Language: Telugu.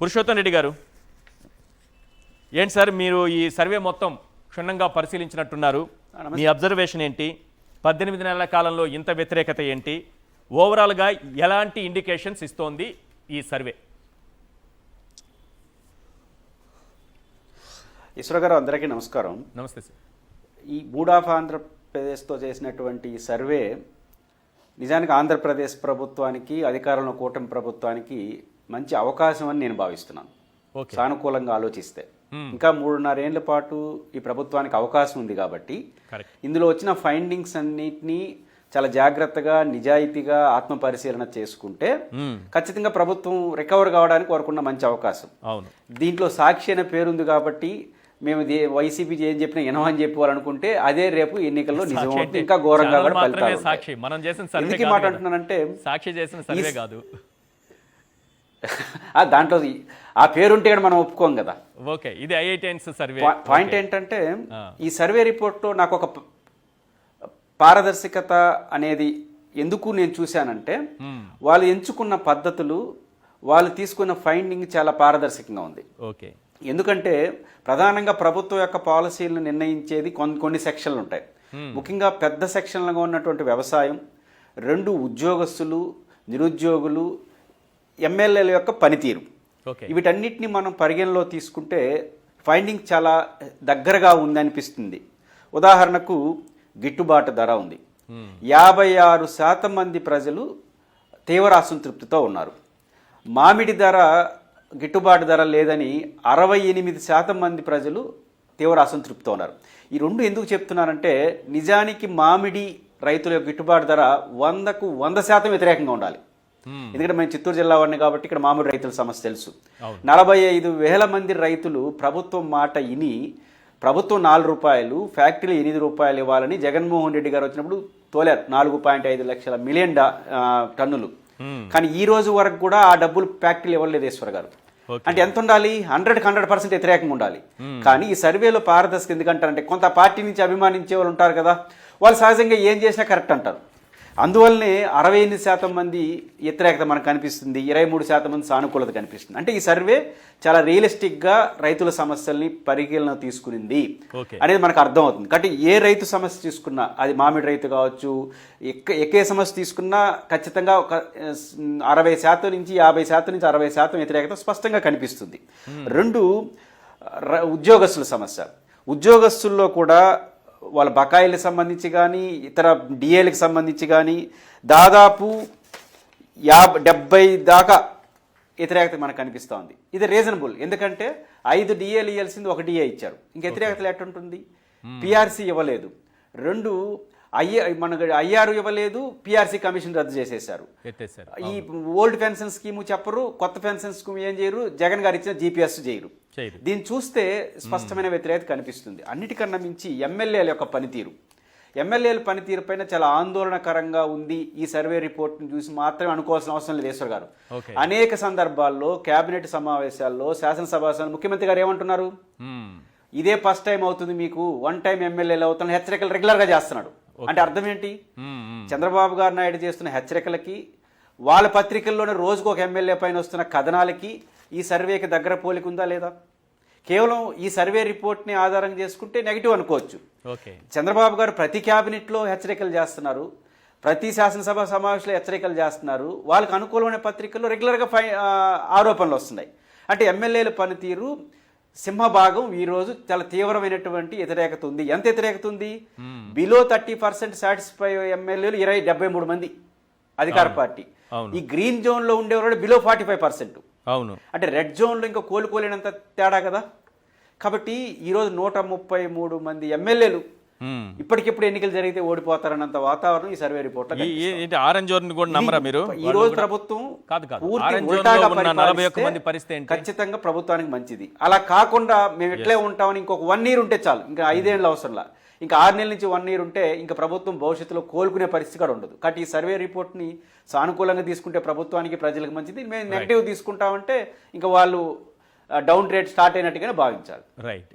పురుషోత్తం రెడ్డి గారు, ఏంటి సార్ మీరు ఈ సర్వే మొత్తం క్షుణ్ణంగా పరిశీలించినట్టున్నారు. మీ అబ్జర్వేషన్ ఏంటి? 18 నెలల కాలంలో ఇంత వ్యతిరేకత ఏంటి? ఓవరాల్గా ఎలాంటి ఇండికేషన్స్ ఇస్తోంది ఈ సర్వే? ఈశ్వర గారు, అందరికీ నమస్కారం. నమస్తే సార్. ఈ మూడ్ ఆఫ్ ఆంధ్రప్రదేశ్తో చేసినటువంటి ఈ సర్వే నిజానికి ఆంధ్రప్రదేశ్ ప్రభుత్వానికి, అధికారంలో కూటమి ప్రభుత్వానికి మంచి అవకాశం అని నేను భావిస్తున్నాను. సానుకూలంగా ఆలోచిస్తే ఇంకా 3.5 ఏళ్ల పాటు ఈ ప్రభుత్వానికి అవకాశం ఉంది కాబట్టి ఇందులో వచ్చిన ఫైండింగ్స్ అన్నిటినీ చాలా జాగ్రత్తగా, నిజాయితీగా ఆత్మ పరిశీలన చేసుకుంటే ఖచ్చితంగా ప్రభుత్వం రికవర్ కావడానికి వరకున్న మంచి అవకాశం. దీంట్లో సాక్షి అనే పేరుంది కాబట్టి మేము వైసీపీ ఏం చెప్పినా వినమని చెప్పాలనుకుంటే అదే రేపు ఎన్నికల్లో నిజమవుతుంది, ఇంకా ఘోరంగా కూడా ఫలితాలు. ఎందుకు మాట అంటున్నానంటే సాక్షి చేసిన సర్వే కాదు, దాంట్లో ఆ పేరుంటే మనం ఒప్పుకోం కదా. ఓకే, ఇది ఐఐటిఎన్స్ సర్వే. పాయింట్ ఏంటంటే ఈ సర్వే రిపోర్ట్లో నాకు ఒక పారదర్శకత అనేది ఎందుకు నేను చూశానంటే వాళ్ళు ఎంచుకున్న పద్ధతులు, వాళ్ళు తీసుకున్న ఫైండింగ్ చాలా పారదర్శకంగా ఉంది. ఓకే, ఎందుకంటే ప్రధానంగా ప్రభుత్వం యొక్క పాలసీలను నిర్ణయించేది కొన్ని సెక్షన్లు ఉంటాయి. ముఖ్యంగా పెద్ద సెక్షన్లుగా ఉన్నటువంటి వ్యవసాయం, 2 ఉద్యోగస్తులు, నిరుద్యోగులు, ఎమ్మెల్యేల యొక్క పనితీరు, వీటన్నిటిని మనం పరిగణలో తీసుకుంటే ఫైండింగ్ చాలా దగ్గరగా ఉందనిపిస్తుంది. ఉదాహరణకు గిట్టుబాటు ధర ఉంది. 56% మంది ప్రజలు తీవ్ర అసంతృప్తితో ఉన్నారు. మామిడి ధర, గిట్టుబాటు ధర లేదని 68% మంది ప్రజలు తీవ్ర అసంతృప్తితో ఉన్నారు. ఈ రెండు ఎందుకు చెప్తున్నానంటే నిజానికి మామిడి రైతుల యొక్క గిట్టుబాటు ధర 100కు 100% వ్యతిరేకంగా ఉండాలి. ఎందుకంటే మేము చిత్తూరు జిల్లా వాడిని కాబట్టి ఇక్కడ మామిడి రైతుల సమస్య తెలుసు. 45,000 మంది రైతులు ప్రభుత్వం మాట ఇని ప్రభుత్వం 4 రూపాయలు, ఫ్యాక్టరీలు 8 రూపాయలు ఇవ్వాలని జగన్మోహన్ రెడ్డి గారు వచ్చినప్పుడు తోలారు 4.5 లక్షల మిలియన్ టన్నులు. కానీ ఈ రోజు వరకు కూడా ఆ డబ్బులు ఫ్యాక్టరీలు ఇవ్వలేదు ఈశ్వర్ గారు. అంటే ఎంత ఉండాలి? 100% వ్యతిరేకంగా ఉండాలి. కానీ ఈ సర్వేలో పారదర్శకత ఎందుకంటారంటే కొంత పార్టీ నుంచి అభిమానించే వాళ్ళు ఉంటారు కదా, వాళ్ళు సహజంగా ఏం చేసినా కరెక్ట్ అంటారు. అందువల్లనే 68% మంది వ్యతిరేకత మనకు కనిపిస్తుంది, 23% మంది సానుకూలత కనిపిస్తుంది. అంటే ఈ సర్వే చాలా రియలిస్టిక్గా రైతుల సమస్యల్ని పరిగణన తీసుకునింది అనేది మనకు అర్థమవుతుంది. కాబట్టి ఏ రైతు సమస్య తీసుకున్నా, అది మామిడి రైతు కావచ్చు, ఎక్కే సమస్య తీసుకున్నా ఖచ్చితంగా ఒక 60% నుంచి 50% నుంచి 60% వ్యతిరేకత స్పష్టంగా కనిపిస్తుంది. 2, ఉద్యోగస్తుల సమస్య. ఉద్యోగస్తుల్లో కూడా వాళ్ళ బకాయిలకు సంబంధించి కానీ, ఇతర డిఏలకు సంబంధించి కానీ దాదాపు 70 దాకా వ్యతిరేకత మనకు కనిపిస్తూ ఉంది. ఇది రీజనబుల్, ఎందుకంటే 5 డిఏలు ఇవ్వాల్సింది 1 డిఏ ఇచ్చారు. ఇంక వ్యతిరేకతలు ఎట్టుంటుంది? పిఆర్సీ ఇవ్వలేదు, 2 మనకు ఐఆర్ ఇవ్వలేదు, పిఆర్సీ కమిషన్ రద్దు చేసేశారు. ఈ ఓల్డ్ పెన్షన్ స్కీము చెప్పరు, కొత్త పెన్షన్ స్కీమ్ ఏం చేయరు, జగన్ గారు ఇచ్చిన జీపీఎస్ చేయరు. దీన్ని చూస్తే స్పష్టమైన వ్యతిరేకత కనిపిస్తుంది. అన్నిటికన్నా మించి ఎమ్మెల్యేల యొక్క పనితీరు, ఎమ్మెల్యేల పనితీరు పైన చాలా ఆందోళనకరంగా ఉంది. ఈ సర్వే రిపోర్ట్ని చూసి మాత్రమే అనుకోవాల్సిన అవసరం లేదు ఈశ్వర్ గారు. అనేక సందర్భాల్లో కేబినెట్ సమావేశాల్లో, శాసనసభ ముఖ్యమంత్రి గారు ఏమంటున్నారు? ఇదే ఫస్ట్ టైం అవుతుంది మీకు, 1 టైం ఎమ్మెల్యేలు అవుతున్న హెచ్చరికలు రెగ్యులర్గా చేస్తున్నాడు. అంటే అర్థం ఏంటి? చంద్రబాబు గారు నాయుడు చేస్తున్న హెచ్చరికలకి, వాళ్ళ పత్రికల్లోనే రోజుకు ఒక ఎమ్మెల్యే పైన వస్తున్న కథనాలకి ఈ సర్వేకి దగ్గర పోలికుందా లేదా? కేవలం ఈ సర్వే రిపోర్ట్ని ఆధారం చేసుకుంటే నెగిటివ్ అనుకోవచ్చు. చంద్రబాబు గారు ప్రతి క్యాబినెట్లో హెచ్చరికలు చేస్తున్నారు, ప్రతి శాసనసభ సమావేశంలో హెచ్చరికలు చేస్తున్నారు, వాళ్ళకి అనుకూలమైన పత్రికల్లో రెగ్యులర్గా ఆరోపణలు వస్తున్నాయి. అంటే ఎమ్మెల్యేల పనితీరు సింహభాగం ఈరోజు చాలా తీవ్రమైనటువంటి వ్యతిరేకత ఉంది. ఎంత వ్యతిరేకత ఉంది? బిలో 30% సాటిస్ఫై ఎమ్మెల్యేలు 73 మంది అధికార పార్టీ. ఈ గ్రీన్ జోన్ లో ఉండేవాళ్ళు బిలో 45%. అవును, అంటే రెడ్ జోన్ లో ఇంకా కోలుకోలేనంత తేడా కదా. కాబట్టి ఈరోజు 133 మంది ఎమ్మెల్యేలు ఇప్పటికిప్పుడు ఎన్నికలు జరిగితే ఓడిపోతారన్నంత వాతావరణం ఈ సర్వే రిపోర్ట్. ఈ రోజు ప్రభుత్వం ఖచ్చితంగా ప్రభుత్వానికి మంచిది. అలా కాకుండా మేము ఎట్లే ఉంటామని ఇంకొక 1 ఇయర్ ఉంటే చాలు, ఇంకా 5 ఏళ్ళు అవసరంలా, ఇంకా 6 నెలల నుంచి 1 ఇయర్ ఉంటే ఇంకా ప్రభుత్వం భవిష్యత్తులో కోలుకునే పరిస్థితి కూడా ఉండదు. కాబట్టి ఈ సర్వే రిపోర్ట్ని సానుకూలంగా తీసుకుంటే ప్రభుత్వానికి, ప్రజలకు మంచిది. మేము నెగిటివ్ తీసుకుంటామంటే ఇంకా వాళ్ళు డౌన్ రేట్ స్టార్ట్ అయినట్టుగానే భావించాలి. రైట్.